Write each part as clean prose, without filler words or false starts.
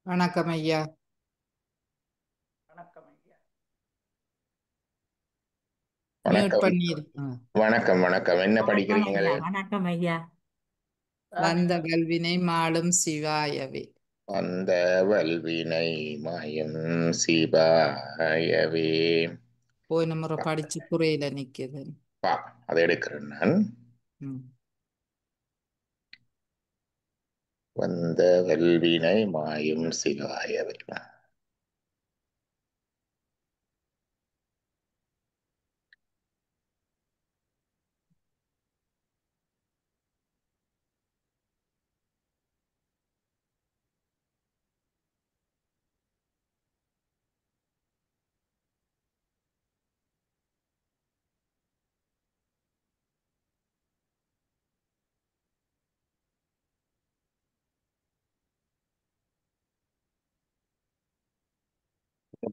வணக்கம் ஐயா. வணக்கம் ஐயா. மியூட் வணக்கம் பண்ணிருக்கேன். வணக்கம் வணக்கம். என்ன வணக்கம் படிக்கிறீங்கள்? ஐயா. வணக்கம் ஐயா. வந்த கல்வினை மாளும் சிவாயவே. அந்த வல்வினை மாயம் சிவாயவே. போய் நம்ம படிச்சு குறையில நிக்குது. பா, அதை எடுக்கிறேன் நான். ம். வந்த வல்வினை மாயும் சிவாயவே.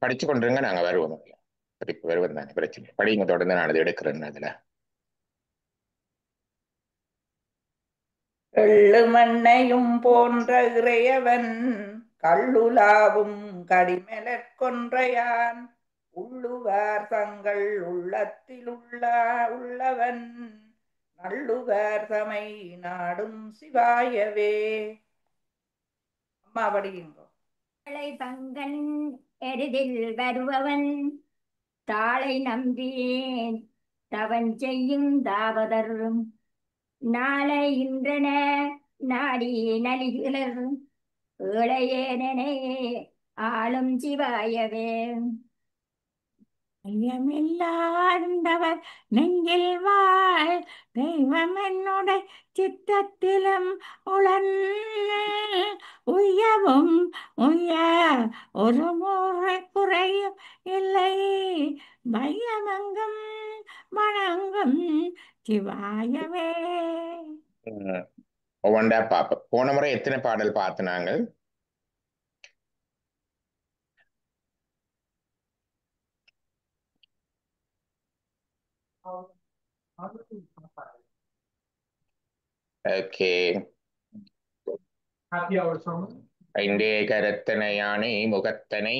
படிச்சு கொண்டிருங்க, நாங்க வருவோம். திருப்பி வருவது தானே பிரச்சனை. படிங்க தொடர்ந்து, நான் அதை எடுக்கிறேன். அதுல எள்ளு மண்ணையும் போன்ற இறையவன் கள்ளுலாவும் கடிமெலற் கொன்றையான் உள்ளுவார் தங்கள் உள்ளவன் நல்லுவார் தமை நாடும் சிவாயவே. அம்மா படியுங்கோ. பங்கன் எருதில் வருபவன் தாளை நம்பியேன் தவன் செய்யும் தாவதரும் நாளை இன்றன நாடி நலிகளர் ஏழையேனே ஆளும் சிவாயவே. ஐயமில்லாதவர் நெஞ்சில் வாழ் தெய்வம் என்னுடைய சித்தத்திலும் உளன் உய்யவும் உய்ய ஒரு முறை குறையும் இல்லை வையமங்கும் வணங்கும் சிவாயவே. ஒவ்வொன்றா பார்ப்போம். போன முறை எத்தனை பாடல் பார்த்து நாங்கள்? ஓகே. ஐந்தே கரத்தனை யானை முகத்தனை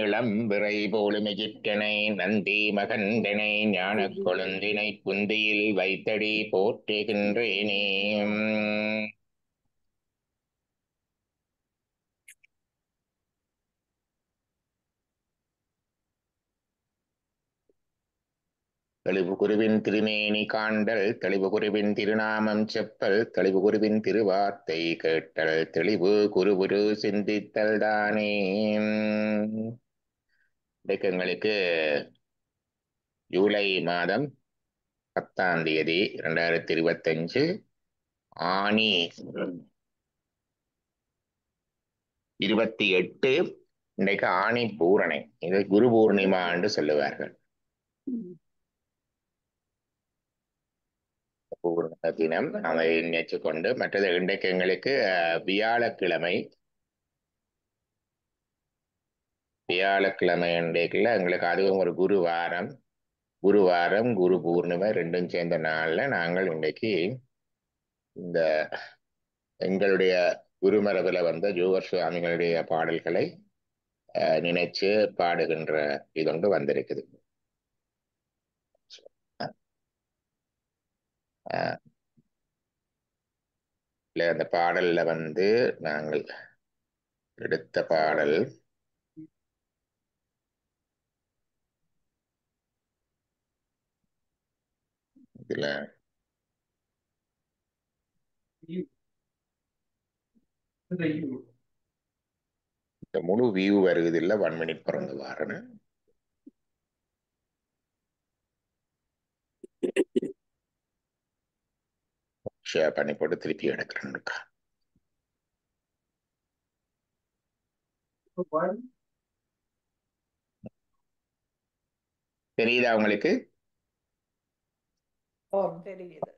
இளம் விரை போலுமெகிற்றனை நந்தி மகந்தனை ஞான கொழுந்தினை புந்தியில் வைத்தடி போற்றுகின்றேனே. தெளிவு குருவின் திருமேனி காண்டல், தெளிவு குருவின் திருநாமம் செப்பல், தெளிவு குருவின் திருவார்த்தை கேட்டல், தெளிவு குருகுரு சிந்தித்தல் தானே. எங்களுக்கு ஜூலை மாதம் 10ஆம் தேதி 2025 ஆனி 28. இன்றைக்கு ஆணி பூரணை. இது குரு பூர்ணிமா என்று சொல்லுவார்கள். பூர்ண தினம் அதை நினைச்சு கொண்டு, மற்றது இன்றைக்கு எங்களுக்கு வியாழக்கிழமை இன்றைக்குல எங்களுக்கு அதுவும் ஒரு குருவாரம் குரு பூர்ணிமை ரெண்டும் சேர்ந்த நாள்ல நாங்கள் இன்றைக்கு இந்த எங்களுடைய குருமரபுல வந்த ஜோகர் சுவாமிகளுடைய பாடல்களை நினைச்சு பாடுகின்ற இதொன்று வந்திருக்குது. அந்த பாடல்ல நாங்கள் எடுத்த பாடல் இதுல இந்த முழு வியூ வருது இல்ல, 1 மினிட் பிறந்து வாரன்னு ஷேர் பண்ணி போட்டு திருப்பி எடுக்கிறேன்னுக்கா. தெரியுதா உங்களுக்கு? ஓ, தெரியுது.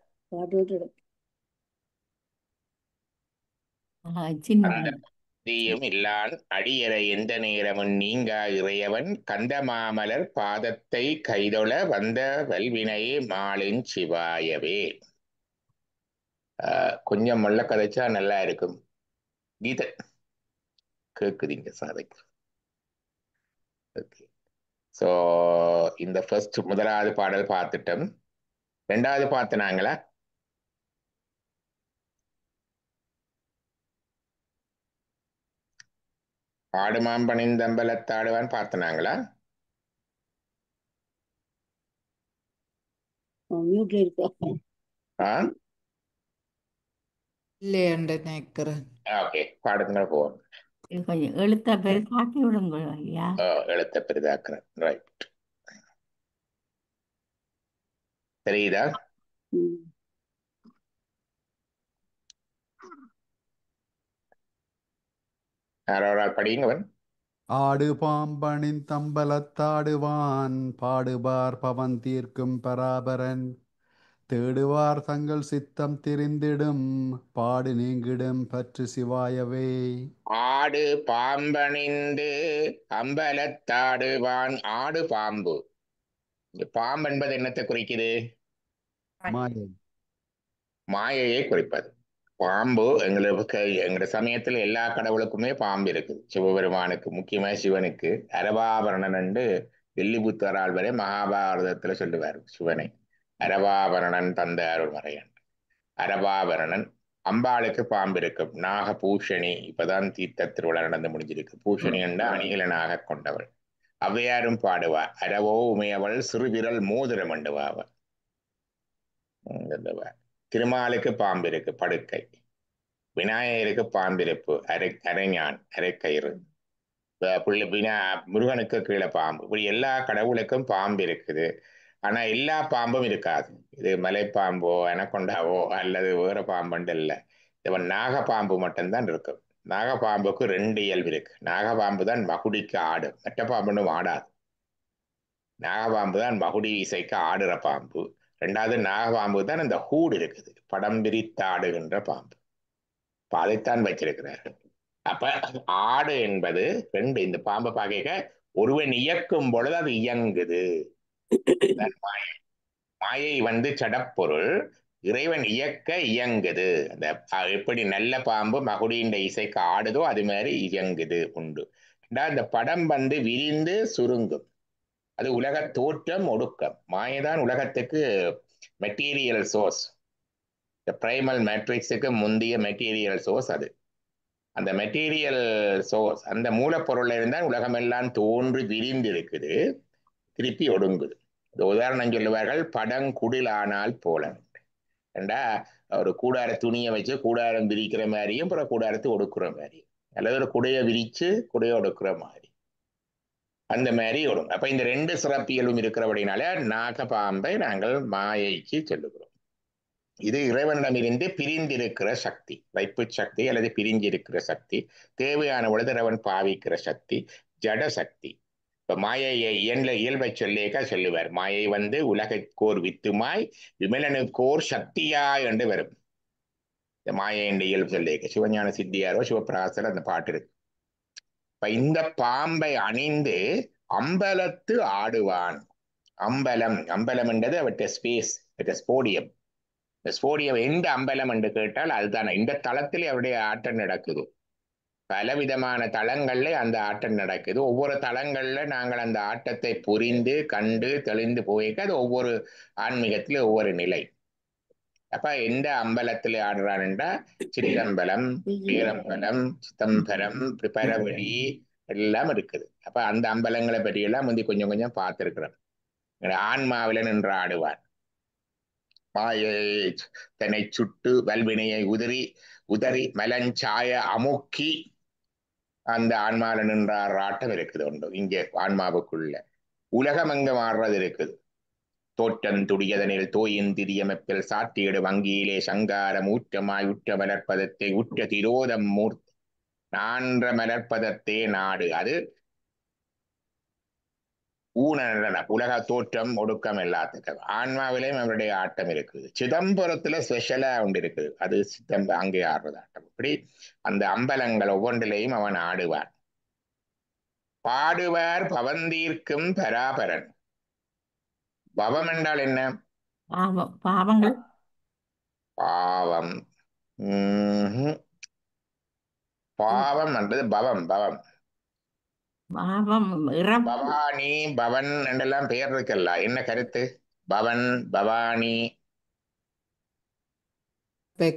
தீயும் இல்லான் அடியறை எந்த நேரமும் நீங்கா இறையவன் கந்த மாமலர் பாதத்தை கைதொழ வந்த வல்வினையே மாலின் சிவாயவே. கொஞ்சம் முள்ள கதைச்சா நல்லா இருக்கும். கீத கேக்குதுங்க சாதைக்கு. ஓகே. ஸோ இந்த ஃபர்ஸ்ட் முதலாவது பாடல் பார்த்துட்டோம். ரெண்டாவது பார்த்துனாங்களா? ஆடு மாம்பணிந்தம்பலத்தாடுவான் பார்த்துனாங்களா? மியூட்ல இருக்கு. ஆ இல்லையண்டு நினைக்கிறேன். ஓகே, பாடுங்க போவோம். இது கொஞ்சம் எழுத்த பெருசாக்கி விடுங்க ஐயா. எழுத்த பெரிதாக்குறேன். ரைட், தெரியுதா? ம். யாரோட படிங்கவன். ஆடு பாம்பணின் தம்பலத்தாடுவான் பாடுபார் பவன் தீர்க்கும் பராபரன் தேடுவார் தங்கள் சித்தம் திரிந்திடும் பாடு நீங்கிடும் பற்று சிவாயவே. ஆடு பாம்பணிந்து அம்பலத்தாடுவான். ஆடு பாம்பு. இந்த பாம்பு என்பது என்னத்தை குறிக்குது? மாயை. மாயையை குறிப்பது. பாம்பு எங்களுக்கு எங்களோட சமயத்துல எல்லா கடவுளுக்குமே பாம்பு இருக்குது. சிவபெருமானுக்கு, முக்கியமா சிவனுக்கு அரவாபரணன் என்று வில்லிபுத்தரால் வரை மகாபாரதத்துல சொல்லுவார். சிவனை அரவாபரணன் தந்த அருள்மறையன். அரவாபரணன். அம்பாளுக்கு பாம்பு இருக்கும். நாகபூஷணி. இப்பதான் தீர்த்த திருவிழா நடந்து முடிஞ்சிருக்கு. பூஷணி என்ற அணிகலனாக கொண்டவள். ஔவையாரும் பாடுவார். அரவோ உமையவள் சிறுவிரல் மோதிரம் அண்டுவாவள். திருமாலுக்கு பாம்பு இருக்கு, படுக்கை. விநாயகருக்கு பாம்பிருப்பு, அரைஞான், அரைக்கயிறு. முருகனுக்கு கீழே பாம்பு. இப்படி எல்லா கடவுளுக்கும் பாம்பு இருக்குது. ஆனா எல்லா பாம்பும் இருக்காது. இது மலைப்பாம்போ அனகொண்டாவோ அல்லது வேற பாம்புண்டு இல்லை. இவன் நாகப்பாம்பு மட்டும்தான் இருக்கும். நாகப்பாம்புக்கு 2 இயல்பு இருக்கு. நாகப்பாம்பு தான் மகுடிக்கு ஆடும், மற்ற பாம்புன்னு ஆடாது. நாகப்பாம்பு தான் மகுடி இசைக்கு ஆடுற பாம்பு. 2வது நாகப்பாம்பு தான் இந்த ஹூடு இருக்குது, படம் பிரித்து ஆடுகின்ற பாம்பு. அதைத்தான் வச்சிருக்கிறார்கள். அப்ப ஆடு என்பது 2. இந்த பாம்பை பார்க்க ஒருவன் இயக்கும் பொழுது அது இயங்குது. மாயை ஜடப்பொருள். இறைவன் இயக்க இயங்குது. அந்த எப்படி நல்ல பாம்பு மகுடியின் இசைக்கு ஆடுதோ அது மாதிரி இயங்குது உண்டு. இந்த படம் விரிந்து சுருங்கும். அது உலக தோற்றம், ஒடுக்கம். மாயைதான் உலகத்துக்கு மெட்டீரியல் சோர்ஸ். இந்த பிரைமல் மேட்ரிக்ஸுக்கு முந்தைய மெட்டீரியல் சோர்ஸ் அது. அந்த மெட்டீரியல் சோர்ஸ், அந்த மூலப்பொருள்ல இருந்தால் உலகமெல்லாம் தோன்றி விரிந்து இருக்குது, திருப்பி ஒடுங்குது. இந்த உதாரணம் சொல்லுவார்கள், படங்குடில் ஆனால் போல. ஏண்டா ஒரு கூடார துணியை வச்சு கூடாரம் விரிக்கிற மாதிரியும் அப்புறம் கூடாரத்தை ஒடுக்குற மாதிரியும், அல்லது ஒரு குடையை விரிச்சு குடையை ஒடுக்குற மாதிரி, அந்த மாதிரி ஒடுங்கும். அப்ப இந்த 2 சிறப்பியலும் இருக்கிறபடினால நாகபாம்பை நாங்கள் மாயைக்கு சொல்லுகிறோம். இது இறைவனிடமிருந்து பிரிந்திருக்கிற சக்தி, வைப்பு சக்தி அல்லது பிரிஞ்சிருக்கிற சக்தி. தேவையான பொழுது இறைவன் பாவிக்கிற சக்தி, ஜட சக்தி. இப்ப மாயையை இயல்பை சொல்லிக்க சொல்லுவார். மாயை உலகக்கோர் வித்துமாய் விமலனுக்கோர் சக்தியாய் என்று வரும். இந்த மாயை என்ற இயல்பு சொல்லிக்க சிவஞான சித்தியாரோ சிவபிரகாசர் அந்த பாட்டு இருக்கு. இப்ப இந்த பாம்பை அணிந்து அம்பலத்து ஆடுவான். அம்பலம், அம்பலம் என்றது அவற்றை ஸ்பேஸ், ஸ்போடியம். இந்த ஸ்போடியம் எந்த அம்பலம் என்று கேட்டால் அதுதானே. இந்த தளத்தில் அவருடைய ஆட்டம் நடக்குது. பலவிதமான தளங்கள்ல அந்த ஆட்டம் நடக்குது. ஒவ்வொரு தளங்கள்ல நாங்கள் அந்த ஆட்டத்தை புரிந்து கண்டு தெளிந்து போய்க்க அது ஒவ்வொரு ஆன்மீகத்துல ஒவ்வொரு நிலை. அப்ப எந்த அம்பலத்துல ஆடுறான்டா சிற்றம்பலம், பேரம்பலம், சிதம்பரம், பிறவழி எல்லாம் இருக்குது. அப்ப அந்த அம்பலங்களை பற்றி எல்லாம் முந்தி கொஞ்சம் கொஞ்சம் பார்த்திருக்கிறோம். ஆன்மாவில நின்று ஆடுவார். மாயை தன்னை சுட்டு வல்வினையை உதறி மலஞ்சாய அமுக்கி அந்த ஆன்மாவில நின்றார் ஆட்டம் இருக்குது உண்டு. இங்கே ஆன்மாவுக்குள்ள உலகம் எங்க மாறுறது இருக்குது. தோற்றம் துடியதனில் தோயின் திரியமைப்பில் சாட்டியிடு வங்கியிலே சங்காரம் ஊற்றமாய் உற்ற மலர்ப்பதத்தை உற்ற திரோதம் மூர்த்த நான்ற மலர்ப்பதத்தே நாடு. அது உலக தோற்றம் ஒடுக்கம் எல்லாத்துக்கும். ஆன்மாவிலையும் அவருடைய ஆட்டம் இருக்குது. சிதம்பரத்துல ஸ்பெஷலா ஒன்று இருக்குது, அது அங்கே ஆடுறது ஆட்டம். இப்படி அந்த அம்பலங்கள் ஒவ்வொன்றிலையும் அவன் ஆடுவான். பாடுவார் பவந்தீர்க்கும் பராபரன். பவம் என்றால் என்ன? பாவங்கள். பாவம். பாவம் என்றது பவம் பவம். பாவம் இறப்பு. பவானி பவன் என்றெல்லாம் பெயர் இருக்குல்ல, என்ன கருத்து? பவன் பவானி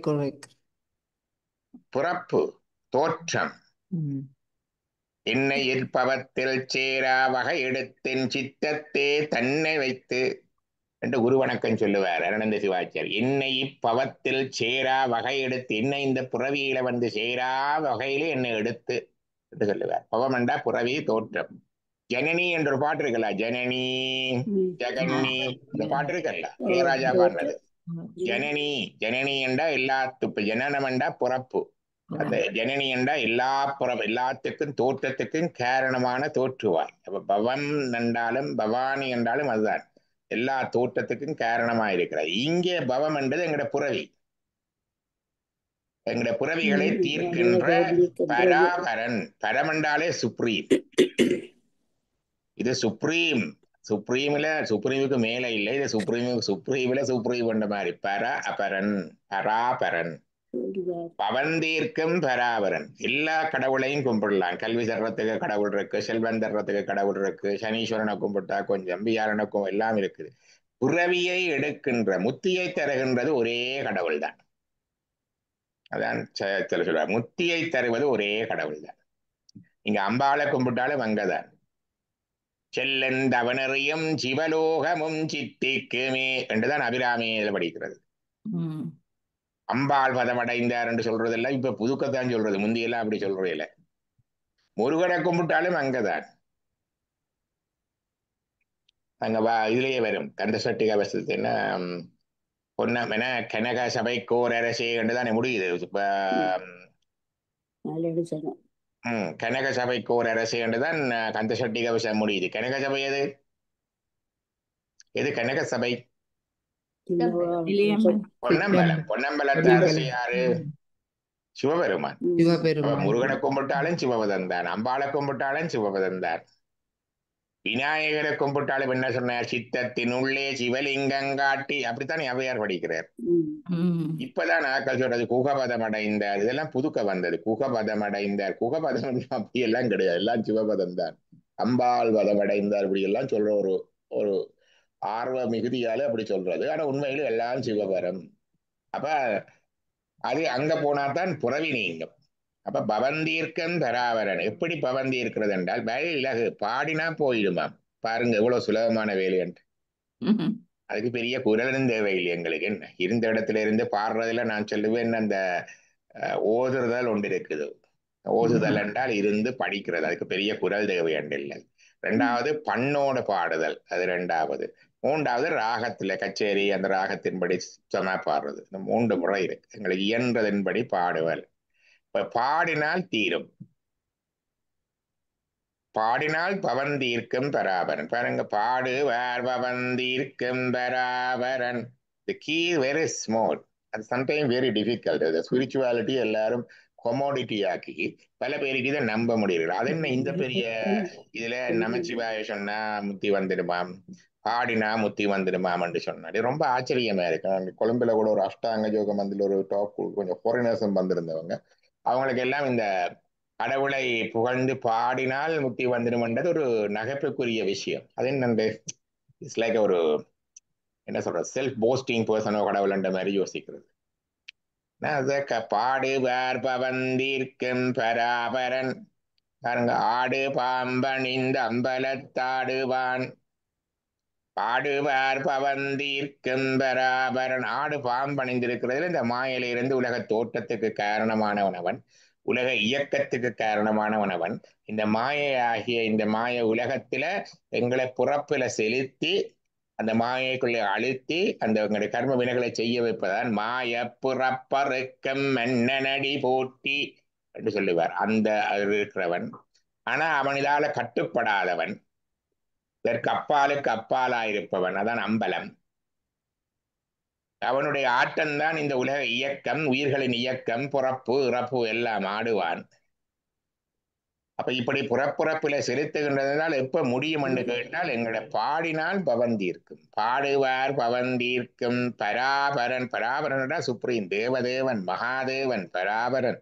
correct. பிறப்பு தோற்றம். ம். என்னை இற்பவத்தில் சேரா வகை எடுத்தின் சித்தத்தே தன்னை வைத்து என்று குரு வணக்கம் சொல்லுவார் அருணந்த சிவாச்சார். என்னை இப்பவத்தில் சேரா வகை எடுத்து, என்னை இந்த புறவியில வந்து சேரா வகையில என்னை எடுத்து என்று சொல்லுவார். பவம் என்றா புறவி தோற்றம். ஜனனி என்ற ஒரு பாட்டு இருக்குல்ல, ஜனனி ஜெகன்னி, இந்த பாட்டு இருக்குல்ல, இளையராஜா பாடினது. ஜனனி ஜனனி என்றா இப்ப ஜனனம் என்றா பிறப்பு. அந்த ஜனனி என்றா எல்லாத்துக்கும் தோற்றத்துக்கும் காரணமான தோற்றுவாய். அப்ப பவம் என்றாலும் பவானி என்றாலும் அதுதான், எல்லா தோற்றத்துக்கும் காரணமா இருக்கிறது. இங்கே பவம் என்றது எங்கட புறவி, எங்கட புறவிகளை தீர்க்கின்ற பராபரன். பரம் என்றாலே சுப்ரீம். இது சுப்ரீம். சுப்ரீமுக்கு மேல இல்லை, இது சுப்ரீம்ல சுப்ரீம் என்ற மாதிரி. அபரன் பராபரன். பவந்தீர்க்கும் பராபரன். எல்லா கடவுளையும் கும்பிடலாம். கல்வி தர்றதுக்கு கடவுள் இருக்கு, செல்வம் தர்றதுக்கு கடவுள் இருக்கு, சனீஸ்வரனை கும்பிட்டா கொஞ்சம், வியாழனுக்கும் எல்லாம் இருக்குது. புறவியை எடுக்கின்ற முத்தியை தருகின்றது ஒரே கடவுள் தான். அதான் சொல்றார், முத்தியை தருவது ஒரே கடவுள் தான். இங்க அம்பாளை கும்பிட்டாலும் அங்கதான். செல்லந்தவனறியும் சிவலோகமும் சித்திக்குமே என்றுதான் அபிராமியில படிக்கிறது. அம்பாள் பதமடைந்தார் என்று சொல்றதெல்லாம் இப்ப புதுக்கத்தான் சொல்றது, முந்தியெல்லாம் அப்படி சொல்றது இல்லை. முருகனை கும்பிட்டாலும் அங்கதான். அங்க இதுலயே வரும் கந்த சட்டி கவசத்து என்ன பொன்ன கனக சபைக்கோர் அரசே என்றுதானே முடியுது. கனக சபைக்கோர் அரசு என்றுதான் கந்த சட்டி கவசம் முடியுது. கனக சபை எது கனக சபை? பொன்னம்பலம். பொன்னம்பலத்து அரசு யாரு? சிவபெருமான். முருகனை கும்பிட்டாலும் சிவபதம் தான், அம்பாளை கும்பிட்டாலும் சிவபதம் தான். விநாயகரை கும்பிட்டாலும் என்ன சொன்னார்? சித்தத்தின் உள்ளே சிவலிங்கங்காட்டி. அப்படித்தான் அவையார் படிக்கிறார். இப்பதான் ஆக்கள் சொல்றது குகபதம் அடைந்தார், இதெல்லாம் புதுக்க வந்தது. குகபதம் அடைந்தார், குகபதம் அப்படி எல்லாம் கிடையாது, எல்லாம் சிவபதம் தான். அம்பாள் பதம் அடைந்தார் இப்படி எல்லாம் சொல்ற ஒரு ஆர்வ மிகுதியால அப்படி சொல்றது. ஆனா உண்மையில எல்லாம் சிவபரம். அப்ப அது அங்க போனாதான் புறவி நீங்கும். அப்ப பவந்தீர்க்கம் தராவரன். எப்படி பவந்தி இருக்கிறது என்றால், இலகு பாடினா போயிடுமா. பாருங்க எவ்வளவு சுலபமான வேலை என்று. அதுக்கு பெரிய குரலும் தேவையில்லை எங்களுக்கு. என்ன இருந்த இடத்துல இருந்து பாடுறதுல நான் சொல்லுவேன், அந்த ஓதுறுதல் ஒன்று இருக்குது. ஓதுதல் என்றால் இருந்து படிக்கிறது, அதுக்கு பெரிய குரல் தேவை இல்லை. ரெண்டாவது பண்ணோட பாடுதல், அது ரெண்டாவது. மூன்றாவது ராகத்துல கச்சேரி, அந்த ராகத்தின்படி சுத்தமா பாடுறது. இந்த 3 முறை இருக்கு எங்களுக்கு. இயன்றதன்படி பாடுவல். இப்ப பாடினால் தீரும். பாடினால் பவந்தீர்க்கும் பராபரன். பாருங்க, பாடுவார் பவந்தீர்க்கும் பராபரன். The key is very small and sometimes very difficult. The spirituality எல்லாரும் கொமோடிட்டி ஆக்கி பல பேருக்கு இதை நம்ப முடியல. அது என்ன இந்த பெரிய இதுல நமச்சிவாய சொன்னா முத்தி வந்துடுமாம், பாடினா முத்தி வந்துடுமாம் என்று சொன்னாடி ரொம்ப ஆச்சரியமா இருக்கு. கொழும்புல கூட ஒரு அஷ்டாங்க யோக மந்தில ஒரு டாக் கொஞ்சம் ஃபாரினர்ஸும் வந்திருந்தவங்க. அவங்களுக்கு எல்லாம் இந்த கடவுளை புகழ்ந்து பாடினால் முக்தி வந்துடும்ன்றது ஒரு நகைப்புக்குரிய விஷயம். அது என்னண்டு, இட்ஸ் லைக் ஒரு என்ன சொல்ற, செல்ஃப் போஸ்டிங் பர்சனோ கடவுள் என்ற மாதிரி யோசிக்கிறது. பாடுவார் பவந்தீர்க்கும் பராபரன். பாருங்க, ஆடு பாம்பணிந்த அம்பலத்தாடுவான். பாடுவார் பவந்தீர்க்கும் பராபரன். ஆடு பாம்பணிந்திருக்கிறதுல இந்த மாயிலிருந்து உலக தோற்றத்துக்கு காரணமானவனவன், உலக இயக்கத்துக்கு காரணமானவனவன். இந்த மாயை இந்த மாய உலகத்துல எங்களை புறப்புல செலுத்தி அந்த மாயைக்குள்ளே அழுத்தி அந்த எங்களுடைய கர்ம வினைகளை செய்ய வைப்பதான் மாய புறப்பறுக்கம் மன்னனடி போட்டி என்று சொல்லுவார். அந்த இருக்கிறவன். ஆனா அவன் இதால கட்டுப்படாதவன், இதற்கு அப்பாலுக்கு அப்பாலாயிருப்பவன், அதான் அம்பலம். அவனுடைய ஆட்டம்தான் இந்த உலக இயக்கம், உயிர்களின் இயக்கம், பிறப்பு இறப்பு எல்லாம் ஆடுவான். அப்ப இப்படி புறப்புறப்பில செலுத்துகின்றதுனால் எப்ப முடியும் என்று கேட்டால், எங்களை பாடினால் பவந்தீர்க்கும். பாடுவார் பவந்தீர்க்கும் பராபரன். பராபரன் சுப்ரீம், தேவதேவன், மகாதேவன், பராபரன்.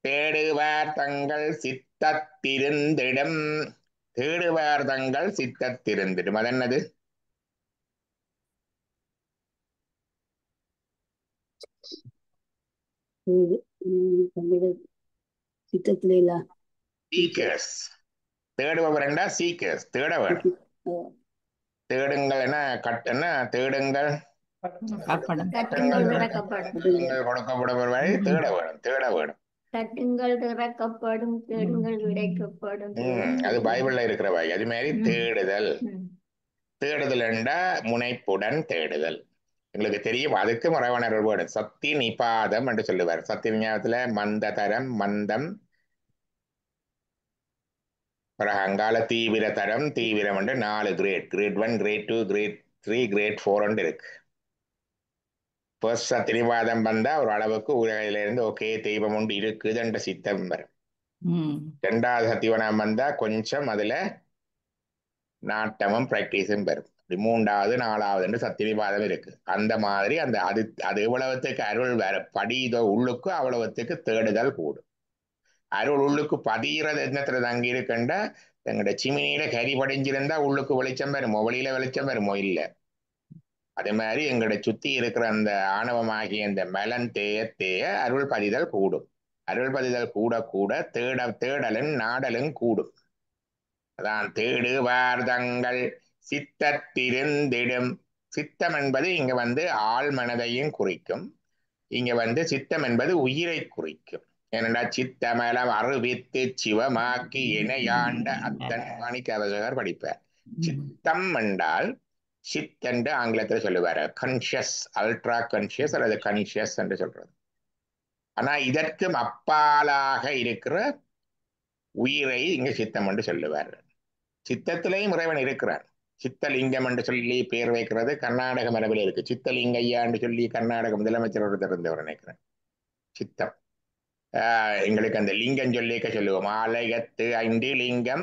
தேடுவார் தங்கள் சித்தத்திருந்திடும். தேடுவார் தங்கள் சித்தத்திருந்திடும், அது என்னது? சித்தத்துல இல்ல சீக்கர்ஸ். தேடுபவர் என்றா சீக்கர்ஸ், தேட வேணும். தேடுங்கள் என்ன என்ன தேடுங்கள் கப்படம் தட்டுங்கள் திறக்கப்படும் நீங்கள் கொடுக்கப்படுபவரை தேட வேணும், தேட வேணும். தட்டுங்கள் திறக்கப்படும் தேடுங்கள் கிடைக்கப்படும் அது பைபிள்ல இருக்கிற வாய். அது மாதிரி தேடுதல். தேடுதல் என்றா முனைப்புடன் தேடுதல். எங்களுக்கு தெரியும், அதுக்கு மறைவாளர் வேர்டு சக்தி நிபாதம் என்று சொல்லுவார். சக்தி விஞ்ஞானத்துல மந்ததரம், மந்தம், பிறகு அங்கால தீவிர தரம், தீவிரம் என்று 4 grade. Grade 1, grade 2, grade 3, grade 4 இருக்கு. ஃபர்ஸ்ட் சத்தினிவாதம் வந்தா ஒரு அளவுக்கு உலகில இருந்து ஓகே தெய்வம் ஒன்று இருக்குது என்ற சித்தம் வரும். ரெண்டாவது சத்தியவனம் வந்தா கொஞ்சம் அதுல நாட்டமும் பிராக்டிஸும் வரும். மூன்றாவது 4வது சத்தியவாதம் இருக்கு. அந்த மாதிரி அந்த அது எவ்வளவுத்துக்கு அருள் வேற படிதோ உள்ளுக்கு அவ்வளவுத்துக்கு தேடுதல் கூடும். அருள் உள்ளுக்கு பதிகிறது என்னத்துல தங்கி இருக்குண்டா, எங்கட சிமினியில கறி படைஞ்சிருந்தா உள்ளுக்கு வெளிச்சம் வருமோ, வெளியில வெளிச்சம் வருமோ? இல்ல. அதே மாதிரி எங்கட சுத்தி இருக்கிற அந்த ஆணவமாகிய அந்த மலன் தேய தேய அருள் பதிதல் கூடும். அருள் பதிதல் கூட கூட தேடலும் நாடலும் கூடும். அதான் தேடுவார் தங்கள் சித்தத்திருந்திடும். சித்தம் என்பது இங்க ஆள் மனதையும் குறிக்கும். இங்க சித்தம் என்பது உயிரை குறிக்கும். ஏனென்றா சித்தமலம் அறிவித்து சிவமாக்கி இணையாண்ட அத்தன் மாணிக்கவாசகர் படிப்பார். சித்தம் என்றால் சித் என்று ஆங்கிலத்தில் சொல்லுவார். கான்சியஸ், அல்ட்ரா கான்சியஸ் அல்லது கான்சியஸ் என்று சொல்றது. ஆனா இதற்கும் அப்பாலாக இருக்கிற உயிரை இங்க சித்தம் என்று சொல்லுவார். சித்தத்திலேயும் இறைவன் இருக்கிறான். சித்தலிங்கம் என்று சொல்லி பேர் வைக்கிறது கர்நாடக மரபில் இருக்கு. சித்தலிங்கையா என்று சொல்லி கர்நாடக முதலமைச்சர் ஒருத்தர் இருந்தவர் நினைக்கிறேன். சித்தம் எங்களுக்கு அந்த லிங்கம் சொல்லிக்க சொல்லுவோம். ஆலயத்து 5 லிங்கம்,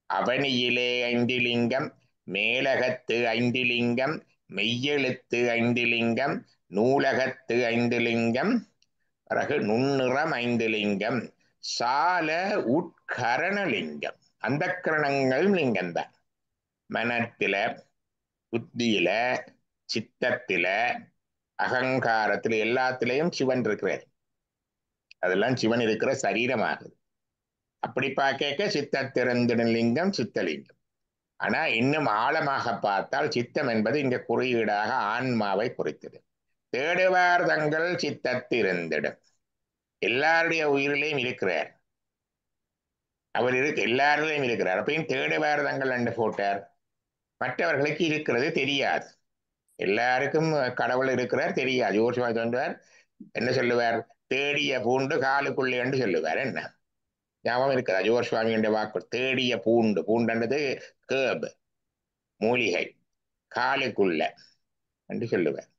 அவனியிலே 5 லிங்கம், மேலகத்து 5 லிங்கம், மெய்யெழுத்து 5 லிங்கம், நூலகத்து 5 லிங்கம், பிறகு நுண்ணிறம் 5 லிங்கம், சால உட்கரணலிங்கம். அந்த கரணங்கள் லிங்கம் தான். மனத்தில, புத்தியில, சித்தத்தில, அகங்காரத்துல எல்லாத்திலையும் சிவன் இருக்கிறார். அதெல்லாம் சிவன் இருக்கிற சரீரமாகுது. அப்படி பார்க்க சித்தத்திருந்திடும் லிங்கம் சித்தலிங்கம். ஆனா இன்னும் ஆழமாக பார்த்தால் சித்தம் என்பது இங்க குறியீடாக ஆன்மாவை குறித்தது. தேடுவார் தங்கள் சித்தத்திருந்திடும். எல்லாருடைய உயிரிலையும் இருக்கிறார். அவர் எல்லாரிலையும் இருக்கிறார். அப்பயும் தேடுவார் தங்கள் என்று போட்டார். மற்றவர்களுக்கு இருக்கிறது தெரியாது. எல்லாருக்கும் கடவுள் இருக்கிறார் தெரியாது. யோசிவா சொல்றார், என்ன சொல்லுவார்? தேடிய பூண்டு காலுக்குள்ளே என்று சொல்லுவார். என்ன ஞாபகம் இருக்குதா ஜோர்சுவாமியுடைய வாக்கு? தேடிய பூண்டு, பூண்டன்றது கேப், மூலிகை, காலுக்குள்ள என்று சொல்லுவார்.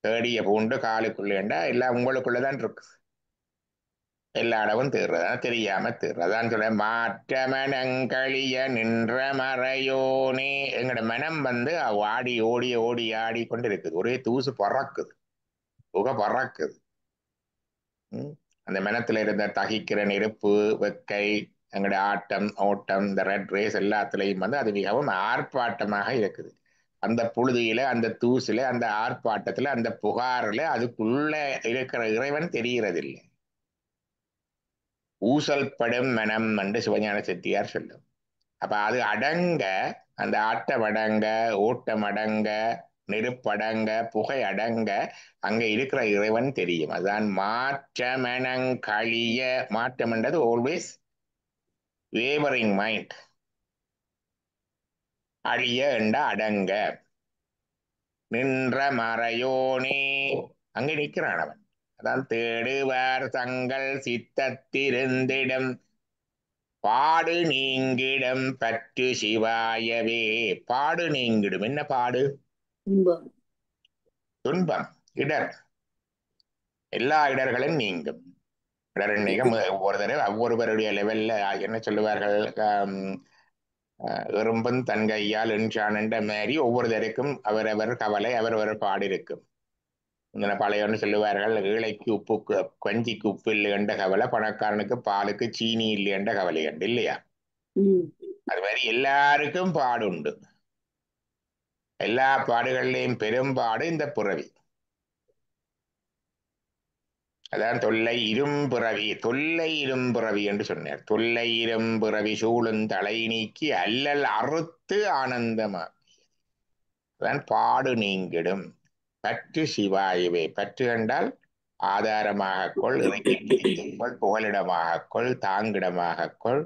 தேடிய பூண்டு காலுக்குள்ளேண்டா எல்லாம் உங்களுக்குள்ளதான் இருக்கு. எல்லா இடமும் தேடுறதா தெரியாம தேடுறதான் சொல்ல. மாற்ற மனங்களிய நின்ற மறையோனே. எங்கட மனம் ஆடி ஓடி ஓடி ஆடி கொண்டு இருக்குது. ஒரே தூசு பறக்குது, புகை பறக்குது. அந்த மனத்துல இருந்த தகிக்கிற நெருப்பு, வெக்கை, எங்களுடைய ஆட்டம் ஓட்டம், இந்த ரெட் ரேஸ் எல்லாத்துலேயும் அது மிகவும் ஆர்ப்பாட்டமாக இருக்குது. அந்த புழுதியில, அந்த தூசுல, அந்த ஆர்ப்பாட்டத்துல, அந்த புகாரில் அதுக்குள்ள இருக்கிற இறைவன் தெரிகிறதில்லை. ஊசல்படும் மனம் என்று சிவஞான செட்டியார் சொல்லும். அப்ப அது அடங்க, அந்த ஆட்டம் அடங்க, ஓட்டம் அடங்க, நெருப்படங்க, புகை அடங்க, அங்க இருக்கிற இறைவன் தெரியும். அதுதான் மாற்றமெனங்களிய. மாற்றம் என்றது ஆல்வேஸ் வேவரிங் மைண்ட். அழிய என்ற அடங்க. நின்ற மறையோனே, அங்க நிற்கிறான் அவன். அதான் தேடுவார் தங்கள் சித்தத்திருந்திடம். பாடு நீங்கிடும் பற்று சிவாயவே. பாடு நீங்கிடும். என்ன பாடு? துன்பம், இடர். எல்லா இடர்களும் நீங்கும். இடர் நீங்கும். ஒவ்வொரு தடவை ஒவ்வொருவருடைய லெவல்ல என்ன சொல்லுவார்கள்? எறும்பும் தன் கையால் என்றான் என்ற மாதிரி ஒவ்வொரு தரைக்கும் அவரவர் கவலை, அவரவர் பாடு இருக்கும். இந்த பழையன்னு சொல்லுவார்கள், ஏழைக்கு உப்பு கஞ்சிக்கு உப்பு இல்லையென்ற கவலை, பணக்காரனுக்கு பாலுக்கு சீனி இல்லையென்ற கவலை உண்டு இல்லையா? அது மாதிரி எல்லாருக்கும் பாடு உண்டு. எல்லா பாடுகள்லையும் பெரும்பாடு இந்த பிறவி. அதான் தொல்லை இரும்பிறவி, தொல்லை இரும்பிறவி என்று சொன்னார். தொல்லை இரும்பிறவி சூழும் தலை நீக்கி அல்லல் அறுத்து ஆனந்தமா, அதான் பாடு நீங்கிடும். பற்று சிவாயவே, பற்று கண்டால் ஆதாரமாக கொள், இறக்கி பிடித்துக் கொள், புகலிடமாக கொள், தாங்கிடமாக கொள்.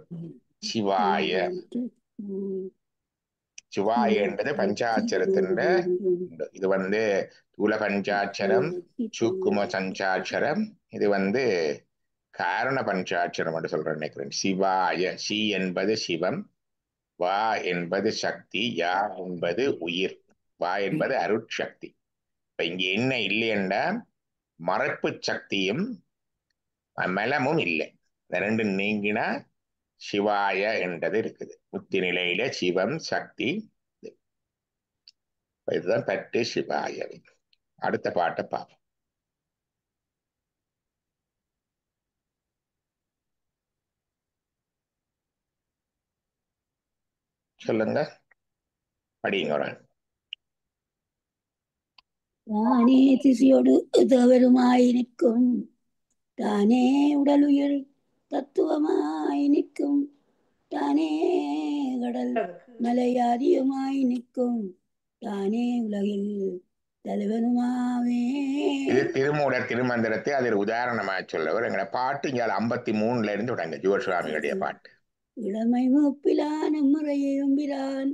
சிவாய, சிவாய என்பது பஞ்சாட்சரத்தின் இது தூல பஞ்சாட்சரம், சூக்கும சஞ்சாட்சரம், இது காரண பஞ்சாட்சரம் என்று சொல்றேன் நினைக்கிறேன். சிவாய, சி என்பது சிவம், வா என்பது சக்தி, யா என்பது உயிர், வா என்பது அருட்சக்தி. இப்ப இங்க என்ன இல்லையென்றா மறைப்பு சக்தியும் மலமும் இல்லை. இந்த ரெண்டு நீங்கினா சிவாய என்றது இருக்குது. முத்தி நிலையில சிவம் சக்தி. இதுதான் பட்டு சிவாயவை. அடுத்த பாட்டை பார்ப்போம். சொல்லுங்க, படிங்க. தானே திசையோடு தவறுமாய் நிற்கும், தானே உடலுயிர் தத்துவமாய் நிற்கும், தானே கடல் மலையாதியுமாய் நிற்கும், தானே உலகில் தலைவனுமாவே. இது திருமூலர் திருமந்திரத்தை அதில் உதாரணமாக சொல்லவர். எங்களை பாட்டு இங்கே 53 இருந்து விடாங்க, ஜீவசுவாமிகளுடைய பாட்டு. இளமை மூப்பிலான் முறையும்பிரான்